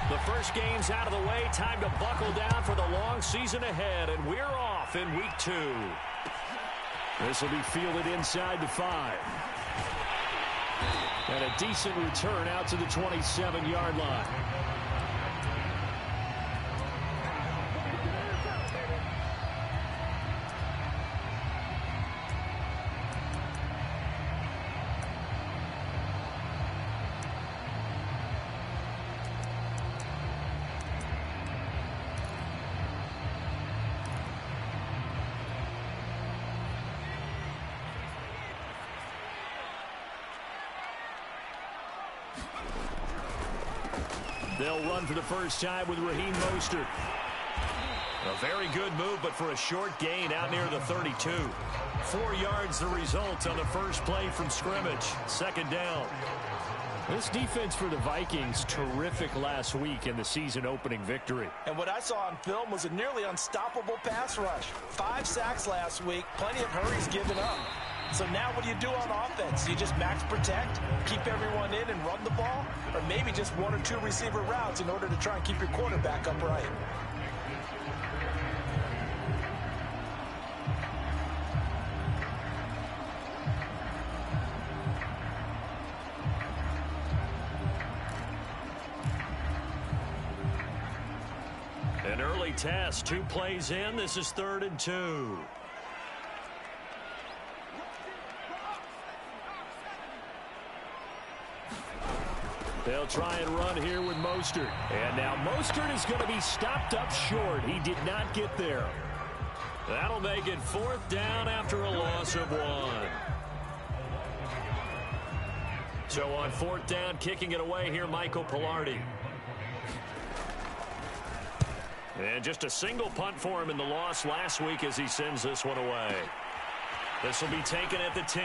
The first game's out of the way. Time to buckle down for the long season ahead, and we're off in week 2. This will be fielded inside the 5. And a decent return out to the 27-yard line. They'll run for the first time with Raheem Mostert. A very good move, but for a short gain out near the 32. 4 yards the result on the first play from scrimmage. Second down. This defense for the Vikings, terrific last week in the season-opening victory. And what I saw on film was a nearly unstoppable pass rush. 5 sacks last week, plenty of hurries given up. So now what do you do on offense? You just max protect, keep everyone in and run the ball? Or maybe just 1 or 2 receiver routes in order to try and keep your quarterback upright? An early test, 2 plays in. This is 3rd and 2. They'll try and run here with Mostert. And now Mostert is going to be stopped up short. He did not get there. That'll make it 4th down after a loss of 1. So on 4th down, kicking it away here, Michael Pilardi. And just a single punt for him in the loss last week as he sends this one away. This will be taken at the 10.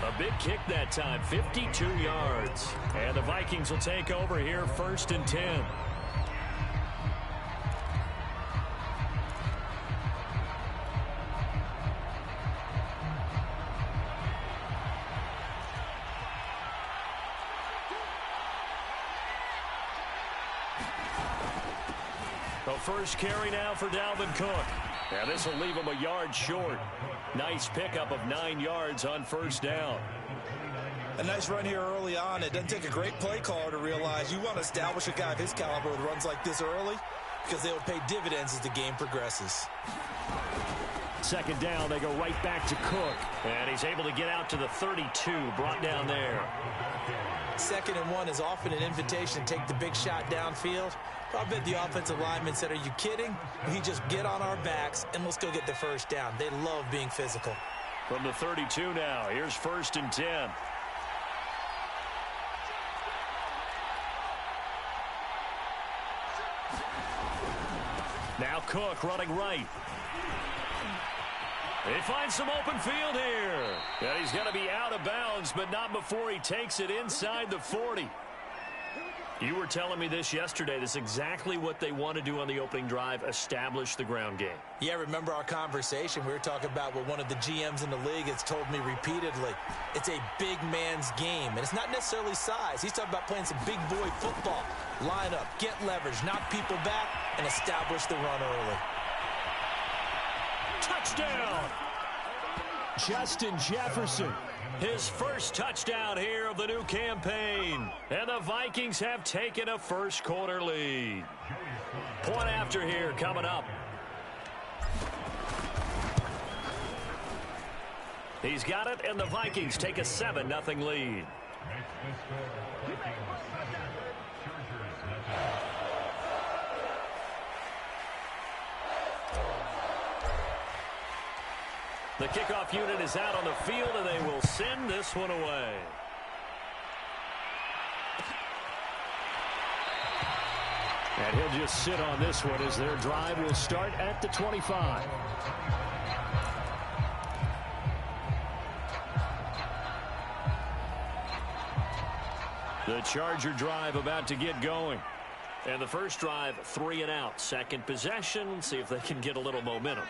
A big kick that time, 52 yards. And the Vikings will take over here, 1st and 10. The first carry now for Dalvin Cook. And this will leave him a yard short. Nice pickup of 9 yards on 1st down. A nice run here early on. It doesn't take a great play caller to realize you want to establish a guy of his caliber with runs like this early because they will pay dividends as the game progresses. 2nd down, they go right back to Cook. And he's able to get out to the 32, brought down there. 2nd and 1 is often an invitation to take the big shot downfield. I bet the offensive lineman said, are you kidding? We just get on our backs and let's go get the 1st down. They love being physical. From the 32 now, here's 1st and 10. Now Cook running right. They find some open field here. And he's going to be out of bounds, but not before he takes it inside the 40. You were telling me this yesterday. This is exactly what they want to do on the opening drive, establish the ground game. Yeah, remember our conversation? We were talking about what one of the GMs in the league has told me repeatedly. It's a big man's game, and it's not necessarily size. He's talking about playing some big boy football. Line up, get leverage, knock people back, and establish the run early. Touchdown! Justin Jefferson. His first touchdown here of the new campaign. And the Vikings have taken a first quarter lead. Point after here coming up. He's got it, and the Vikings take a 7-0 lead. The kickoff unit is out on the field, and they will send this one away. And he'll just sit on this one as their drive will start at the 25. The Charger drive about to get going. And the first drive, 3 and out. Second possession, see if they can get a little momentum.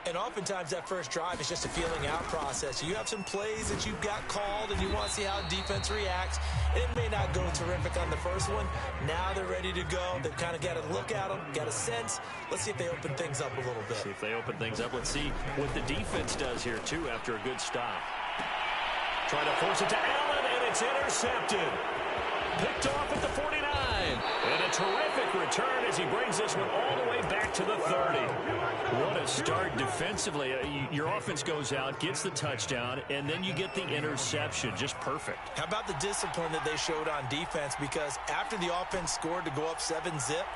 And oftentimes that first drive is just a feeling out process. You have some plays that you've got called and you want to see how defense reacts. It may not go terrific on the first one. Now they're ready to go. They've kind of got to look at them, got a sense. Let's see if they open things up a little bit. See if they open things up. Let's see what the defense does here, too, after a good stop. Try to force it to Allen, and it's intercepted. Picked off at the 49. And a terrific return as he brings this one all the way back to the 30. What a start defensively. Your offense goes out, gets the touchdown, and then you get the interception. Just perfect. How about the discipline that they showed on defense? Because after the offense scored to go up 7-zip,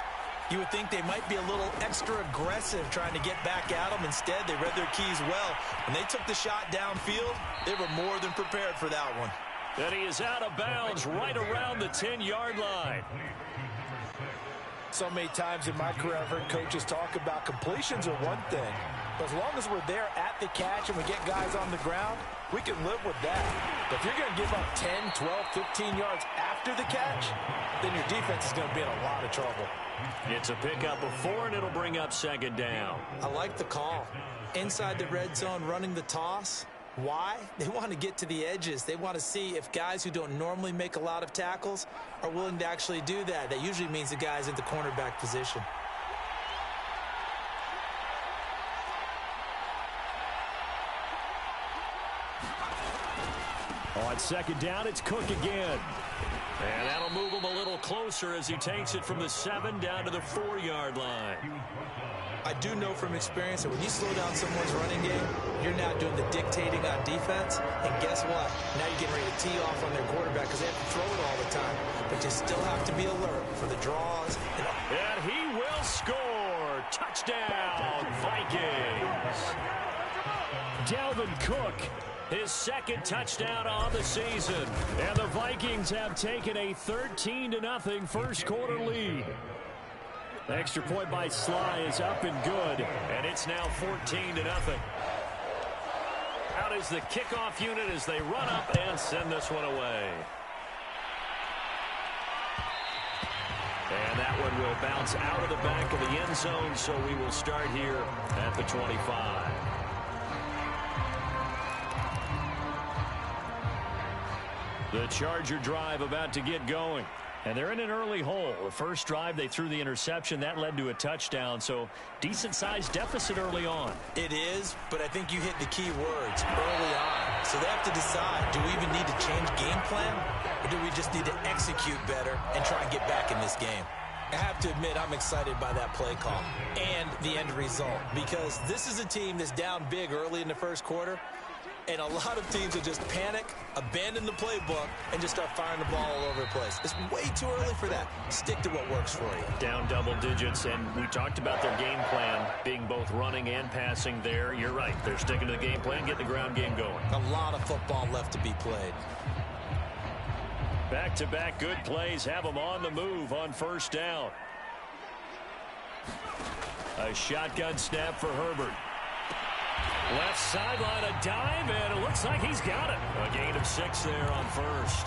you would think they might be a little extra aggressive trying to get back at them. Instead, they read their keys well. When they took the shot downfield, they were more than prepared for that one. And he is out of bounds right around the 10-yard line. So many times in my career, I've heard coaches talk about completions are one thing. But as long as we're there at the catch and we get guys on the ground, we can live with that. But if you're going to give up 10, 12, 15 yards after the catch, then your defense is going to be in a lot of trouble. It's a pickup of 4, and it'll bring up second down. I like the call. Inside the red zone, running the toss. Why? They want to get to the edges. They want to see if guys who don't normally make a lot of tackles are willing to actually do that. That usually means the guy's in the cornerback position. On second down, it's Cook again. And that'll move him a little closer as he takes it from the 7 down to the 4-yard line. I do know from experience that when you slow down someone's running game, you're now doing the dictating on defense. And guess what? Now you're getting ready to tee off on their quarterback because they have to throw it all the time. But you still have to be alert for the draws. And he will score. Touchdown, Vikings. Dalvin Cook, his second touchdown on the season. And the Vikings have taken a 13-0 first quarter lead. The extra point by Sly is up and good, and it's now 14-0. Out is the kickoff unit as they run up and send this one away. And that one will bounce out of the back of the end zone, so we will start here at the 25. The Charger drive about to get going. And they're in an early hole. The first drive, they threw the interception. That led to a touchdown, so decent-sized deficit early on. It is, but I think you hit the key words early on. So they have to decide, do we even need to change game plan, or do we just need to execute better and try and get back in this game? I have to admit, I'm excited by that play call and the end result, because this is a team that's down big early in the first quarter. And a lot of teams will just panic, abandon the playbook, and just start firing the ball all over the place. It's way too early for that. Stick to what works for you. Down double digits, and we talked about their game plan being both running and passing there. You're right. They're sticking to the game plan, getting the ground game going. A lot of football left to be played. Back-to-back good plays have them on the move on first down. A shotgun snap for Herbert. Left sideline, a dive, and it looks like he's got it. A gain of 6 there on first.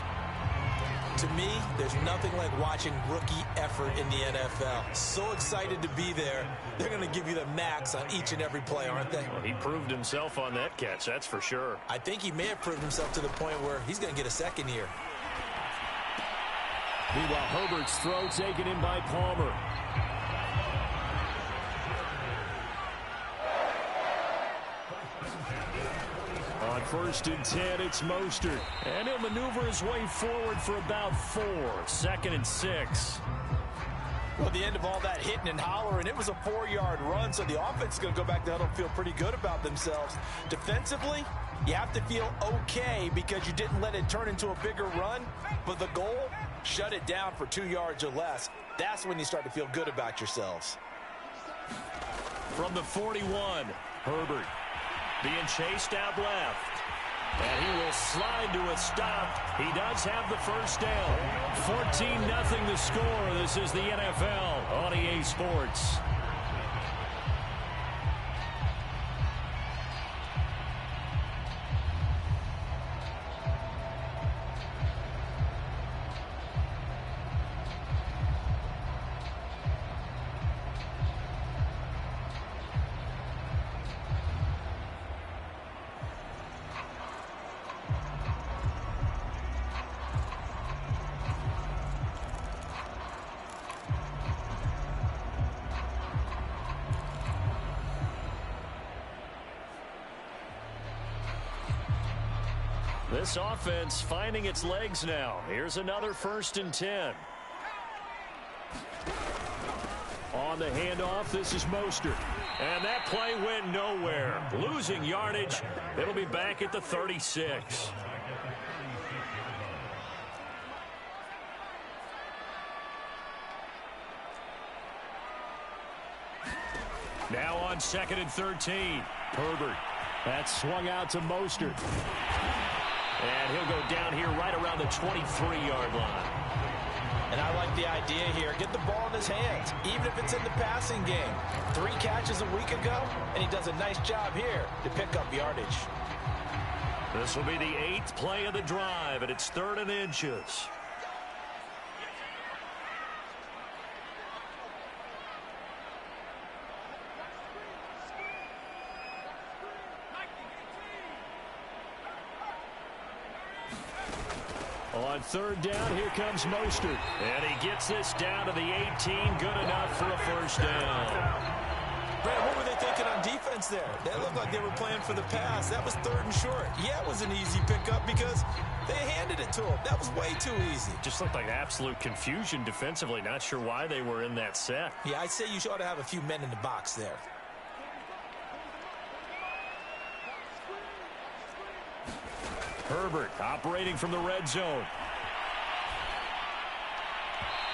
To me, there's nothing like watching rookie effort in the NFL. So excited to be there. They're going to give you the max on each and every play, aren't they? Well, he proved himself on that catch, that's for sure. I think he may have proved himself to the point where he's going to get a second year. Meanwhile, Herbert's throw taken in by Palmer. On 1st and 10, it's Mostert. And he'll maneuver his way forward for about 4. 2nd and 6. Well, at the end of all that hitting and hollering, it was a 4-yard run, so the offense is going to go back to huddle and feel pretty good about themselves. Defensively, you have to feel okay because you didn't let it turn into a bigger run, but the goal, shut it down for 2 yards or less. That's when you start to feel good about yourselves. From the 41, Herbert being chased out left. And he will slide to a stop. He does have the first down. 14-0 the score. This is the NFL on EA Sports. This offense finding its legs now. Here's another 1st and 10. On the handoff, this is Mostert. And that play went nowhere. Losing yardage. It'll be back at the 36. Now on 2nd and 13. Herbert. That's swung out to Mostert. And he'll go down here right around the 23-yard line. And I like the idea here. Get the ball in his hands, even if it's in the passing game. 3 catches a week ago, and he does a nice job here to pick up yardage. This will be the 8th play of the drive, and it's 3rd and inches. On 3rd down, here comes Mostert. And he gets this down to the 18. Good enough for a 1st down. Brad, what were they thinking on defense there? That looked like they were playing for the pass. That was 3rd and short. Yeah, it was an easy pickup because they handed it to him. That was way too easy. Just looked like absolute confusion defensively. Not sure why they were in that set. Yeah, I'd say you ought to have a few men in the box there. Herbert operating from the red zone.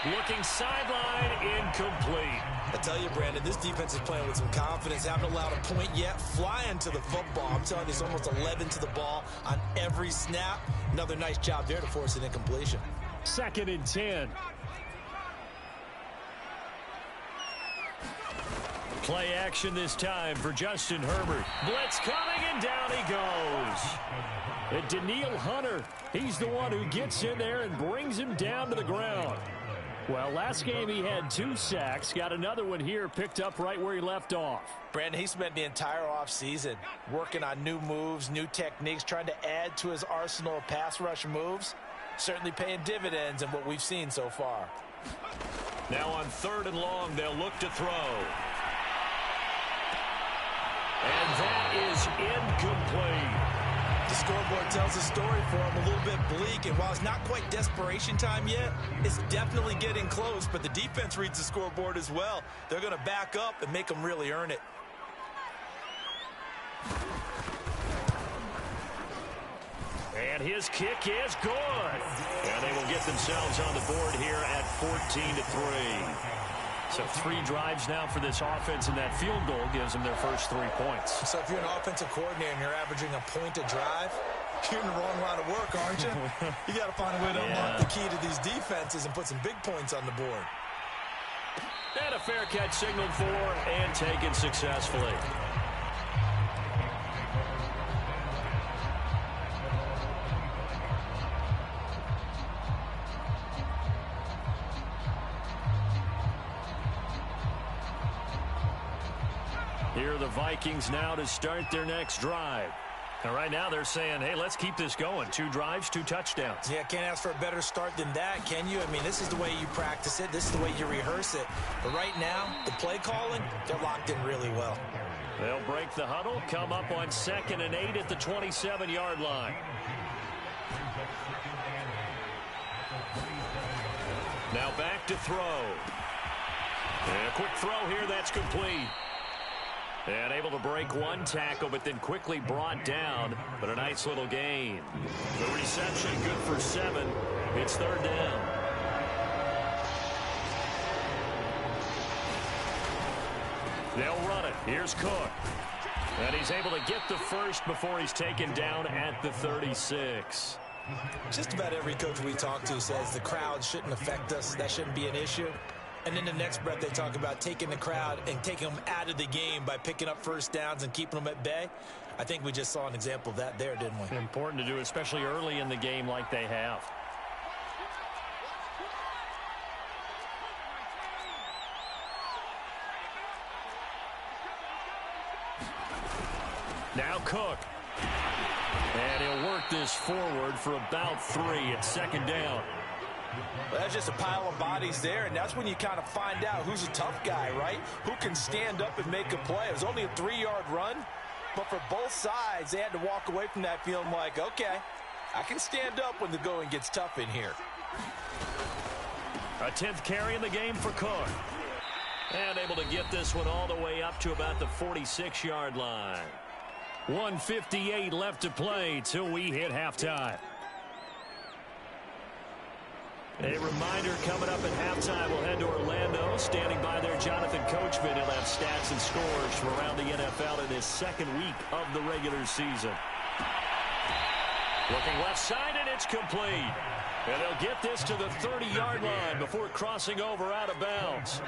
Looking sideline, incomplete. I tell you, Brandon, this defense is playing with some confidence. Haven't allowed a point yet. Flying to the football. I'm telling you, it's almost 11 to the ball on every snap. Another nice job there to force an incompletion. 2nd and 10. Play action this time for Justin Herbert. Blitz coming, and down he goes. And Daniil Hunter, he's the one who gets in there and brings him down to the ground. Well, last game he had 2 sacks. Got another one here picked up right where he left off. Brandon, he spent the entire offseason working on new moves, new techniques, trying to add to his arsenal of pass rush moves. Certainly paying dividends in what we've seen so far. Now on 3rd and long, they'll look to throw. And that is incomplete. The scoreboard tells a story for him, a little bit bleak, and while it's not quite desperation time yet, it's definitely getting close, but the defense reads the scoreboard as well. They're going to back up and make them really earn it. And his kick is good. And they will get themselves on the board here at 14-3. So 3 drives now for this offense, and that field goal gives them their first 3 points. So if you're an offensive coordinator and you're averaging a point a drive, you're in the wrong line of work, aren't you? You got to find a way to unlock the key to these defenses and put some big points on the board. And a fair catch signaled for and taken successfully. Here are the Vikings now to start their next drive. And right now they're saying, hey, let's keep this going. 2 drives, 2 touchdowns. Yeah, can't ask for a better start than that, can you? I mean, this is the way you practice it. This is the way you rehearse it. But right now, the play calling, they're locked in really well. They'll break the huddle, come up on 2nd and 8 at the 27-yard line. Now back to throw. And a quick throw here, that's complete. And able to break 1 tackle, but then quickly brought down. But a nice little gain. The reception good for 7. It's 3rd down. They'll run it. Here's Cook. And he's able to get the first before he's taken down at the 36. Just about every coach we talk to says the crowd shouldn't affect us. That shouldn't be an issue. And in the next breath, they talk about taking the crowd and taking them out of the game by picking up first downs and keeping them at bay. I think we just saw an example of that there, didn't we? Important to do, especially early in the game like they have. Now Cook. And he'll work this forward for about 3 at 2nd down. Well, that's just a pile of bodies there, and that's when you kind of find out who's a tough guy, right? Who can stand up and make a play. It was only a 3-yard run, but for both sides, they had to walk away from that feeling like, okay, I can stand up when the going gets tough in here. A 10th carry in the game for Cook. And able to get this one all the way up to about the 46-yard line. 1:58 left to play till we hit halftime. A reminder coming up at halftime, we'll head to Orlando. Standing by there, Jonathan Coachman. He'll have stats and scores from around the NFL in his second week of the regular season. Looking left side, and it's complete. And they'll get this to the 30-yard line before crossing over out of bounds.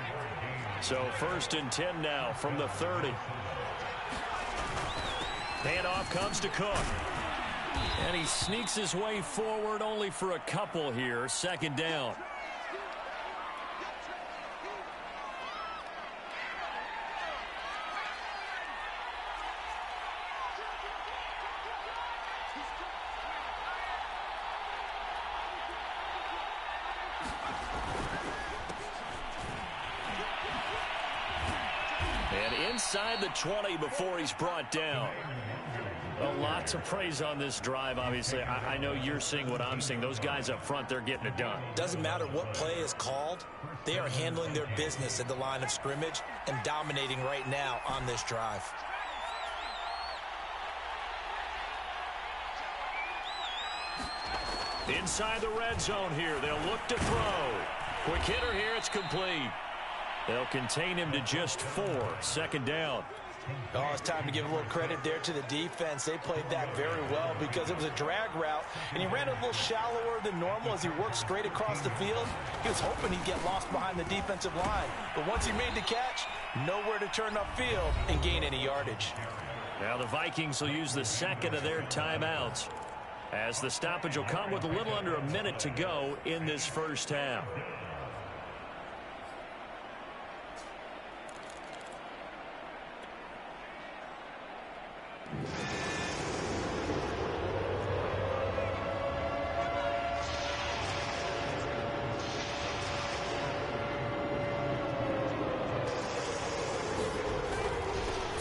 So 1st and 10 now from the 30. Handoff comes to Cook. And he sneaks his way forward only for a couple here. 2nd down. And inside the 20 before he's brought down. A lot to praise on this drive, obviously. I know you're seeing what I'm seeing. Those guys up front, they're getting it done. Doesn't matter what play is called. They are handling their business at the line of scrimmage and dominating right now on this drive. Inside the red zone here. They'll look to throw. Quick hitter here. It's complete. They'll contain him to just 4. 2nd down. Oh, it's time to give a little credit there to the defense. They played that very well because it was a drag route, and he ran a little shallower than normal as he worked straight across the field. He was hoping he'd get lost behind the defensive line, but once he made the catch, nowhere to turn upfield and gain any yardage. Now the Vikings will use the 2nd of their timeouts as the stoppage will come with a little under a minute to go in this first half.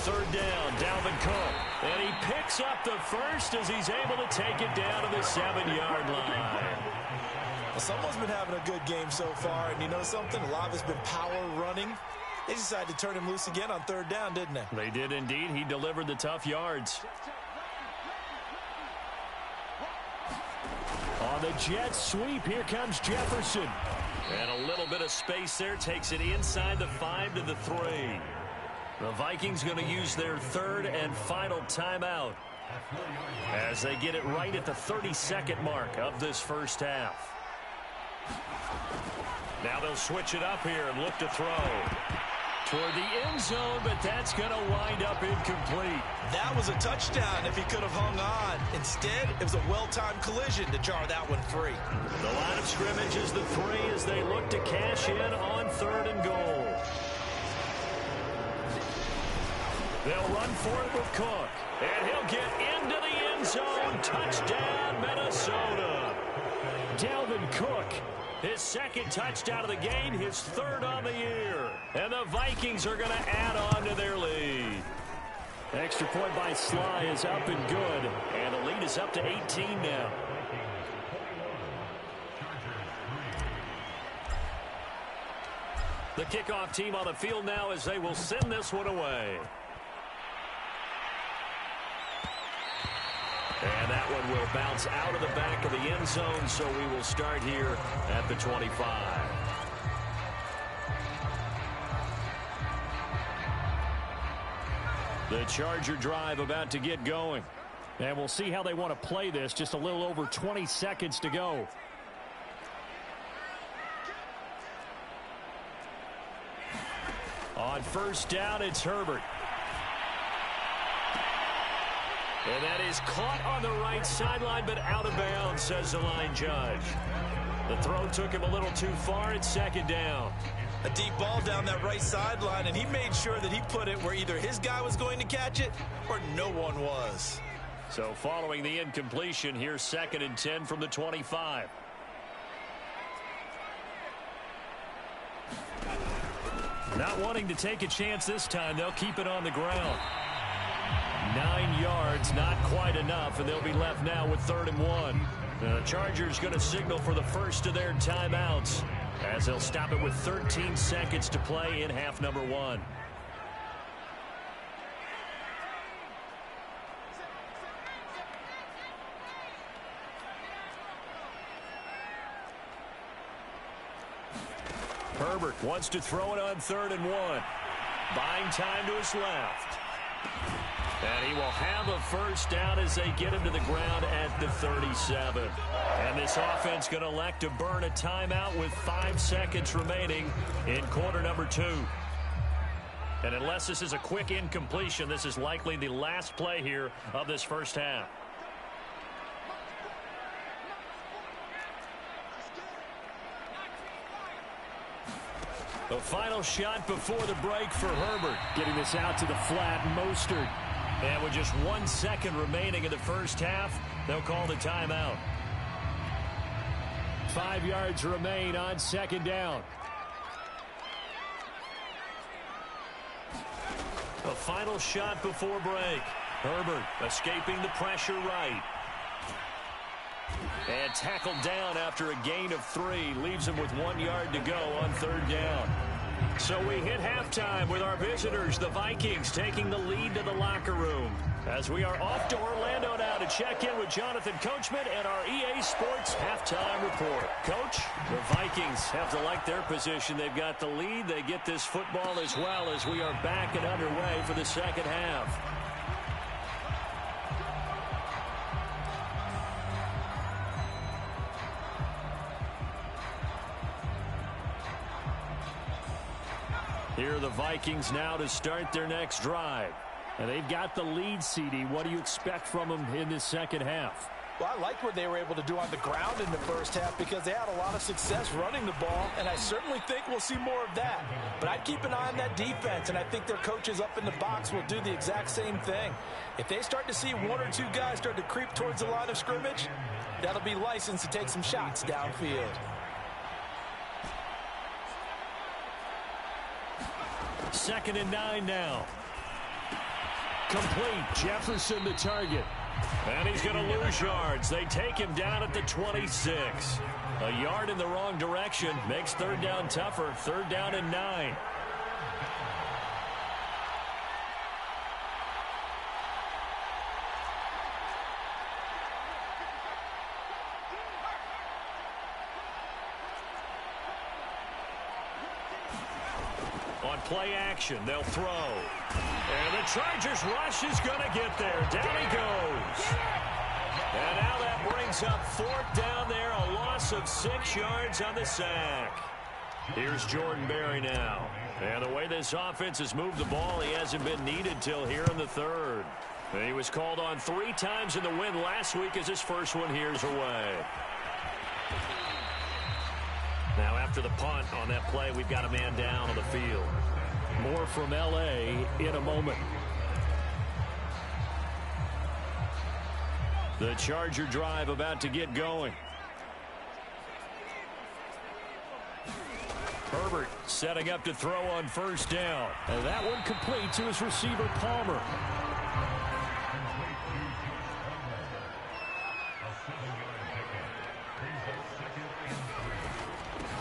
Third down, Dalvin Cook. And he picks up the first as he's able to take it down to the 7-yard line. Well, someone's been having a good game so far, and you know something? A lot of it's been power running. They decided to turn him loose again on 3rd down, didn't they? They did indeed. He delivered the tough yards. On the jet sweep, here comes Jefferson. And a little bit of space there takes it inside the 5 to the 3. The Vikings going to use their 3rd and final timeout as they get it right at the 32nd mark of this first half. Now they'll switch it up here and look to throw toward the end zone, but that's going to wind up incomplete. That was a touchdown if he could have hung on. Instead, it was a well-timed collision to jar that one free. The line of scrimmage is the 3 as they look to cash in on 3rd and goal. They'll run for it with Cook, and he'll get into the end zone. Touchdown, Minnesota. Dalvin Cook, his 2nd touchdown of the game, his 3rd on the year. And the Vikings are going to add on to their lead. Extra point by Sly is up and good, and the lead is up to 18 now. The kickoff team on the field now as they will send this one away. And that one will bounce out of the back of the end zone, so we will start here at the 25. The Charger drive about to get going. And we'll see how they want to play this. Just a little over 20 seconds to go. On 1st down, it's Herbert. And that is caught on the right sideline, but out of bounds, says the line judge. The throw took him a little too far. It's 2nd down. A deep ball down that right sideline, and he made sure that he put it where either his guy was going to catch it or no one was. So following the incompletion, here's 2nd and 10 from the 25. Not wanting to take a chance this time, they'll keep it on the ground. 9 yards, not quite enough, and they'll be left now with 3rd and 1. The Chargers going to signal for the first of their timeouts as they'll stop it with 13 seconds to play in half number 1. Herbert wants to throw it on 3rd and 1. Buying time to his left. And he will have a first down as they get him to the ground at the 37. And this offense going to elect to burn a timeout with 5 seconds remaining in quarter number 2. And unless this is a quick incompletion, this is likely the last play here of this first half. The final shot before the break for Herbert. Getting this out to the flat, Mostert. And with just 1 second remaining in the first half, they'll call the timeout. 5 yards remain on 2nd down. The final shot before break. Herbert escaping the pressure right. And tackled down after a gain of 3. Leaves him with 1 yard to go on 3rd down. So we hit halftime with our visitors, the Vikings, taking the lead to the locker room. As we are off to Orlando now to check in with Jonathan Coachman and our EA Sports halftime report. Coach, the Vikings have to like their position. They've got the lead. They get this football as well as we are back and underway for the second half. Here are the Vikings now to start their next drive. And they've got the lead, CD. What do you expect from them in this second half? Well, I like what they were able to do on the ground in the first half because they had a lot of success running the ball, and I certainly think we'll see more of that. But I'd keep an eye on that defense, and I think their coaches up in the box will do the exact same thing. If they start to see 1 or 2 guys start to creep towards the line of scrimmage, that'll be licensed to take some shots downfield. 2nd and 9 now. Complete. Jefferson the target. And he's going to lose yards. They take him down at the 26. A yard in the wrong direction. Makes 3rd down tougher. 3rd down and 9. On play action, they'll throw. And the Chargers rush is going to get there. Down he goes. And now that brings up 4th down there. A loss of 6 yards on the sack. Here's Jordan Berry now. And the way this offense has moved the ball, he hasn't been needed till here in the 3rd. And he was called on 3 times in the win last week as his first one here's away. Now after the punt on that play, we've got a man down on the field. More from L.A. in a moment. The Charger drive about to get going. Herbert setting up to throw on 1st down. And that one complete to his receiver, Palmer.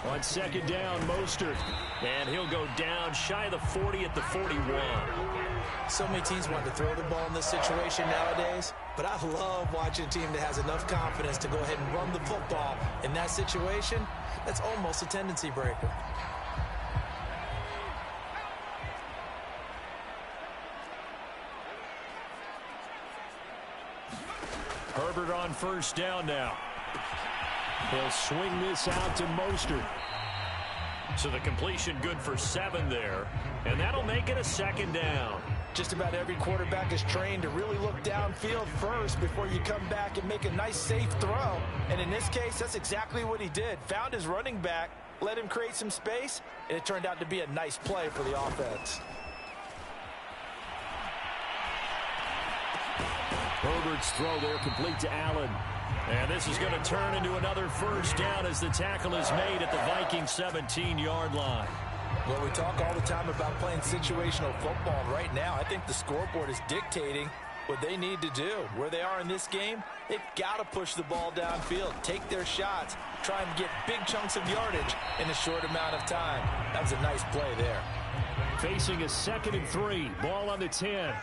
On 2nd down, Mostert. And he'll go down shy of the 40 at the 41. So many teams want to throw the ball in this situation nowadays, but I love watching a team that has enough confidence to go ahead and run the football. In that situation, that's almost a tendency breaker. Herbert on 1st down now. He'll swing this out to Mostert. So the completion good for 7 there. And that'll make it a 2nd down. Just about every quarterback is trained to really look downfield first before you come back and make a nice, safe throw. And in this case, that's exactly what he did. Found his running back, let him create some space, and it turned out to be a nice play for the offense. Herbert's throw there complete to Allen. And this is going to turn into another 1st down as the tackle is made at the Vikings 17-yard line. Well, we talk all the time about playing situational football. Right now, I think the scoreboard is dictating what they need to do. Where they are in this game, they've got to push the ball downfield, take their shots, try and get big chunks of yardage in a short amount of time. That was a nice play there. Facing a 2nd and 3. Ball on the 10.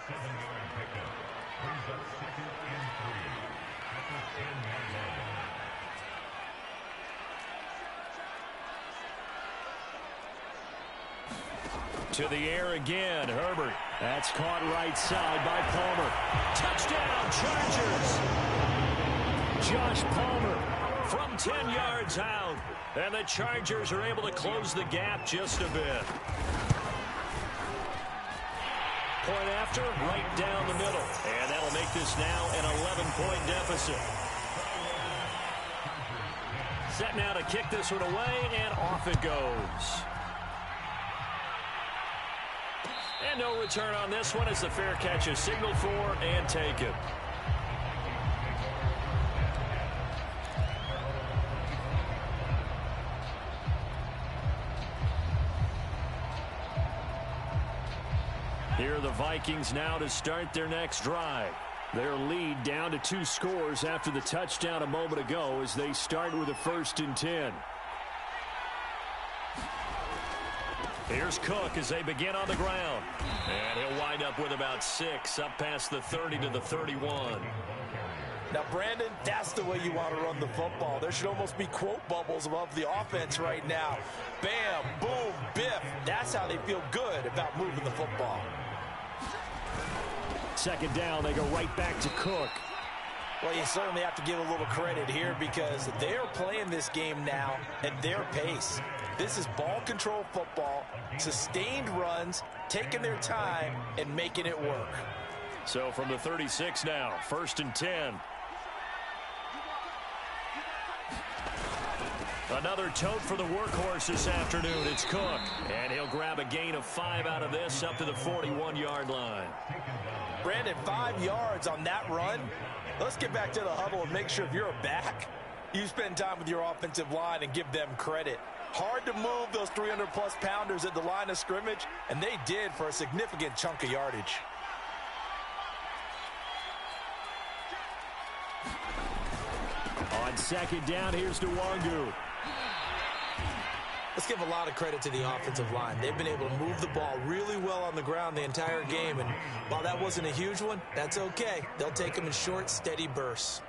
To the air again, Herbert. That's caught right side by Palmer. Touchdown, Chargers! Josh Palmer from 10 yards out. And the Chargers are able to close the gap just a bit. Point after, right down the middle. And that'll make this now an 11-point deficit. Set now to kick this one away, and off it goes. And no return on this one as the fair catch is signaled for and taken. Here are the Vikings now to start their next drive. Their lead down to 2 scores after the touchdown a moment ago as they start with a 1st and 10. Here's Cook as they begin on the ground. And he'll wind up with about 6 up past the 30 to the 31. Now, Brandon, that's the way you want to run the football. There should almost be quote bubbles above the offense right now. Bam, boom, biff. That's how they feel good about moving the football. 2nd down, they go right back to Cook. Well, you certainly have to give a little credit here because they are playing this game now at their pace. This is ball control football, sustained runs, taking their time, and making it work. So from the 36 now, 1st and 10. Another tote for the workhorse this afternoon. It's Cook. And he'll grab a gain of 5 out of this up to the 41-yard line. Brandon, 5 yards on that run. Let's get back to the huddle and make sure if you're a back, you spend time with your offensive line and give them credit. Hard to move those 300-plus pounders at the line of scrimmage, and they did for a significant chunk of yardage. On 2nd down, here's Nwangu. Let's give a lot of credit to the offensive line. They've been able to move the ball really well on the ground the entire game, and while that wasn't a huge one, that's okay. They'll take them in short, steady bursts.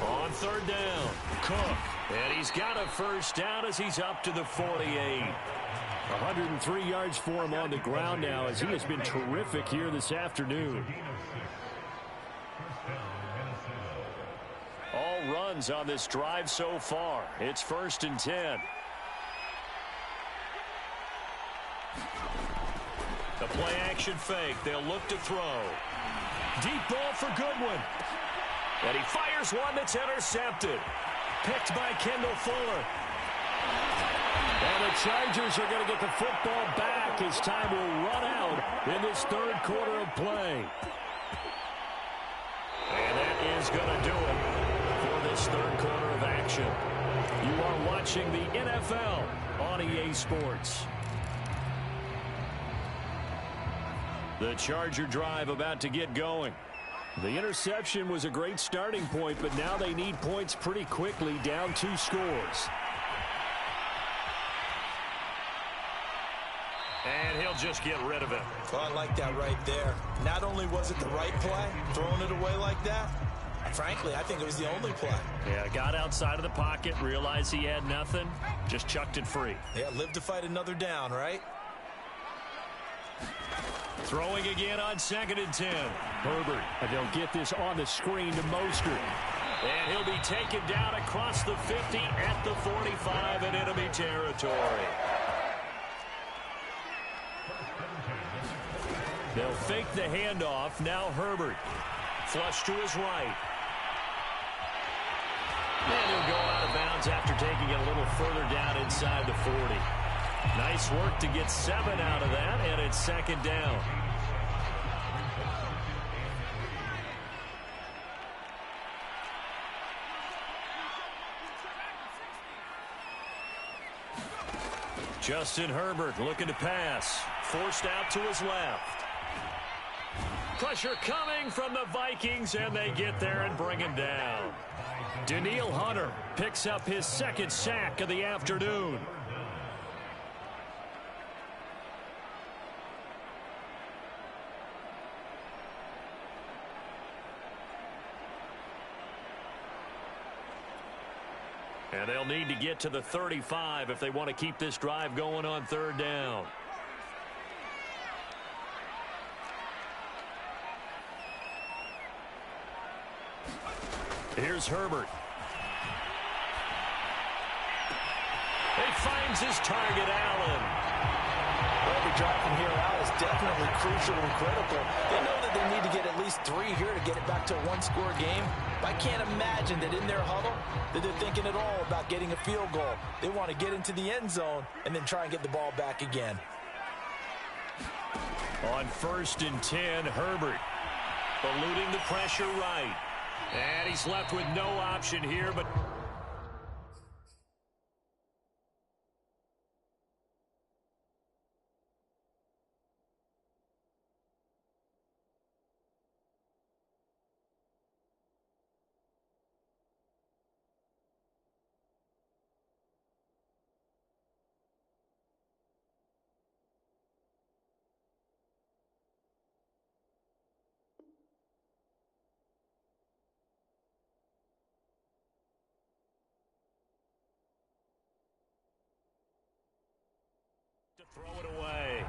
On 3rd down, Cook. And he's got a 1st down as he's up to the 48. 103 yards for him on the ground now as he has been terrific here this afternoon. All runs on this drive so far. It's 1st and 10. The play action fake. They'll look to throw. Deep ball for Goodwin. And he fires one that's intercepted. Picked by Kendall Fuller. And the Chargers are going to get the football back as time will run out in this 3rd quarter of play. And that is going to do it for this 3rd quarter of action. You are watching the NFL on EA Sports. The Charger drive about to get going. The interception was a great starting point, but now they need points pretty quickly, down 2 scores. And he'll just get rid of it. Well, I like that right there. Not only was it the right play, throwing it away like that, frankly, I think it was the only play. Yeah, got outside of the pocket, realized he had nothing, just chucked it free. Yeah, live to fight another down, right? Throwing again on 2nd and 10. Herbert, and they'll get this on the screen to Mostert. And he'll be taken down across the 50 at the 45 in enemy territory. They'll fake the handoff. Now Herbert. Flush to his right. And he'll go out of bounds after taking it a little further down inside the 40. Nice work to get 7 out of that, and it's 2nd down. Justin Herbert looking to pass. Forced out to his left. Pressure coming from the Vikings, and they get there and bring him down. Danielle Hunter picks up his second sack of the afternoon. And they'll need to get to the 35 if they want to keep this drive going on third down. Here's Herbert. He finds his target, Allen. Every drive from here out is definitely crucial and critical. They know that they need to get at least 3 here to get it back to a one-score game. But I can't imagine that in their huddle that they're thinking at all about getting a field goal. They want to get into the end zone and then try and get the ball back again. On 1st and 10, Herbert eluding the pressure right. And he's left with no option here, but to throw it away.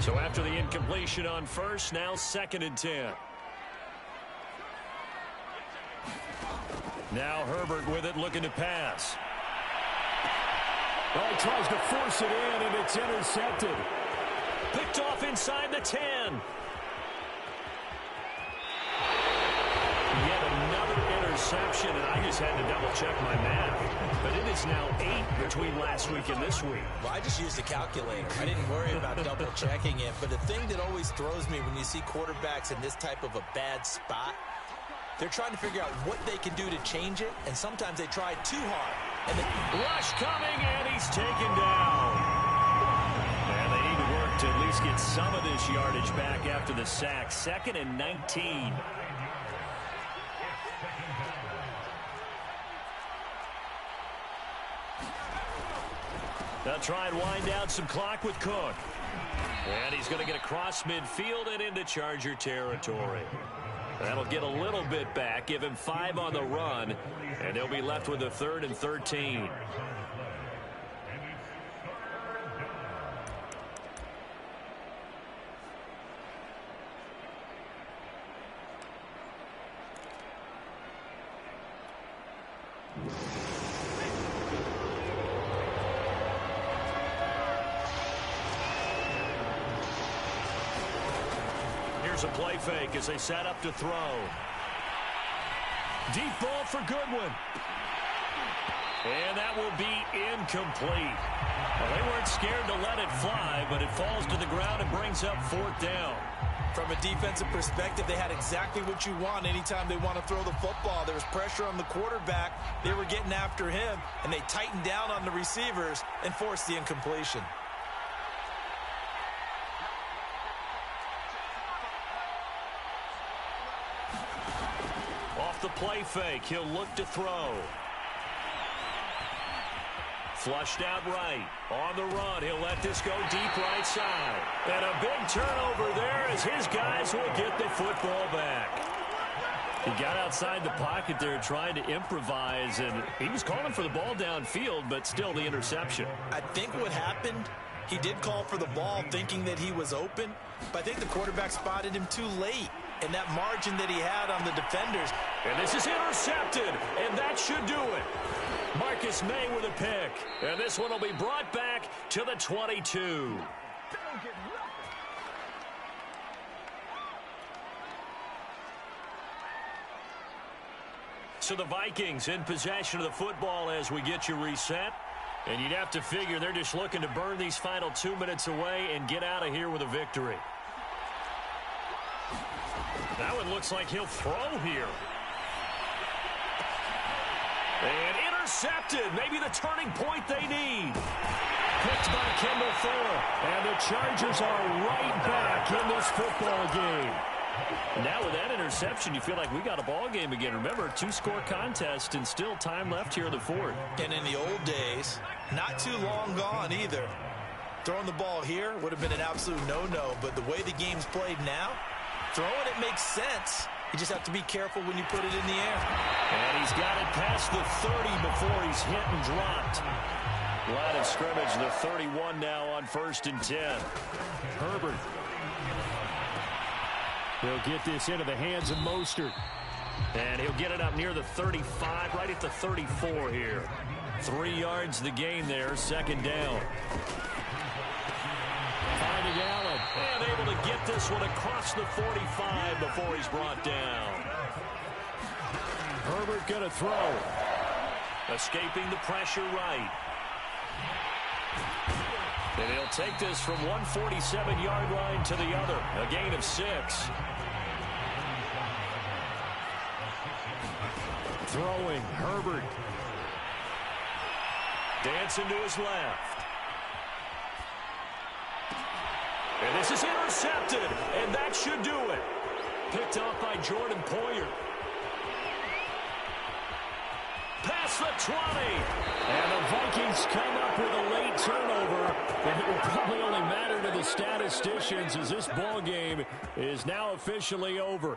So after the incompletion on 1st, now 2nd and 10. Now Herbert with it, looking to pass. Well, he tries to force it in, and it's intercepted. Picked off inside the 10. Yet another interception, and I just had to double-check my math. But it is now 8 between last week and this week. Well, I just used a calculator. I didn't worry about double-checking it. But the thing that always throws me when you see quarterbacks in this type of a bad spot, they're trying to figure out what they can do to change it, and sometimes they try too hard. And rush coming, and he's taken down. And they need to work to at least get some of this yardage back after the sack. 2nd and 19. They'll try and wind down some clock with Cook. And he's going to get across midfield and into Charger territory. That'll get a little bit back, give him 5 on the run, and they'll be left with a 3rd and 13. A play fake as they set up to throw. Deep ball for Goodwin. And that will be incomplete. Well, they weren't scared to let it fly, but it falls to the ground and brings up 4th down. From a defensive perspective, they had exactly what you want anytime they want to throw the football. There was pressure on the quarterback. They were getting after him, and they tightened down on the receivers and forced the incompletion. The play fake, he'll look to throw. Flushed out right. On the run, he'll let this go deep right side. And a big turnover there as his guys will get the football back. He got outside the pocket there trying to improvise, and he was calling for the ball downfield, but still the interception. I think what happened, he did call for the ball thinking that he was open, but I think the quarterback spotted him too late. And that margin that he had on the defenders. And this is intercepted, and that should do it. Marcus May with a pick. And this one will be brought back to the 22. So the Vikings in possession of the football as we get you reset. And you'd have to figure they're just looking to burn these final 2 minutes away and get out of here with a victory. That one looks like he'll throw here. And intercepted. Maybe the turning point they need. Picked by Kendall Fuller. And the Chargers are right back in this football game. And now with that interception, you feel like we got a ball game again. Remember, 2-score contest and still time left here in the fourth. And in the old days, not too long gone either. Throwing the ball here would have been an absolute no-no, but the way the game's played now, throwing it makes sense. You just have to be careful when you put it in the air. And he's got it past the 30 before he's hit and dropped. Line of scrimmage, the 31 now on 1st and 10. Herbert. He'll get this into the hands of Mostert. And he'll get it up near the 35, right at the 34 here. 3 yards the gain there, 2nd down. Finding Allen. And able to get this one across the 45 before he's brought down. Herbert going to throw. Escaping the pressure right. And he'll take this from 147-yard line to the other. A gain of 6. Throwing, Herbert. Dancing to his left. And this is intercepted, and that should do it. Picked up by Jordan Poyer. Past the 20. And the Vikings come up with a late turnover. And it will probably only matter to the statisticians as this ball game is now officially over.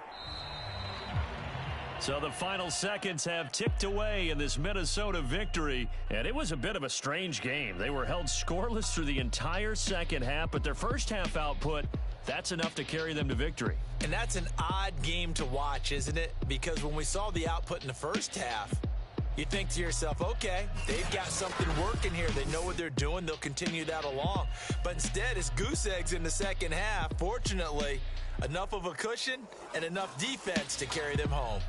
So the final seconds have ticked away in this Minnesota victory, and it was a bit of a strange game. They were held scoreless through the entire second half, but their first half output, that's enough to carry them to victory. And that's an odd game to watch, isn't it? Because when we saw the output in the first half, you think to yourself, okay, they've got something working here. They know what they're doing. They'll continue that along. But instead, it's goose eggs in the second half. Fortunately, enough of a cushion and enough defense to carry them home.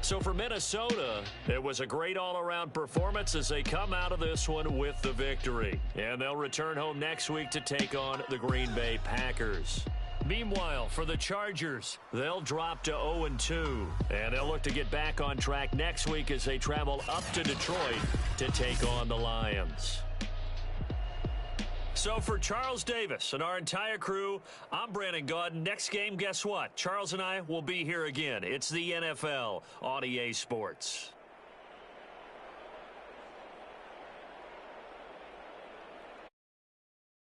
So for Minnesota, it was a great all-around performance as they come out of this one with the victory. And they'll return home next week to take on the Green Bay Packers. Meanwhile, for the Chargers, they'll drop to 0-2. And they'll look to get back on track next week as they travel up to Detroit to take on the Lions. So for Charles Davis and our entire crew, I'm Brandon Gaudin. Next game, guess what? Charles and I will be here again. It's the NFL on EA Sports.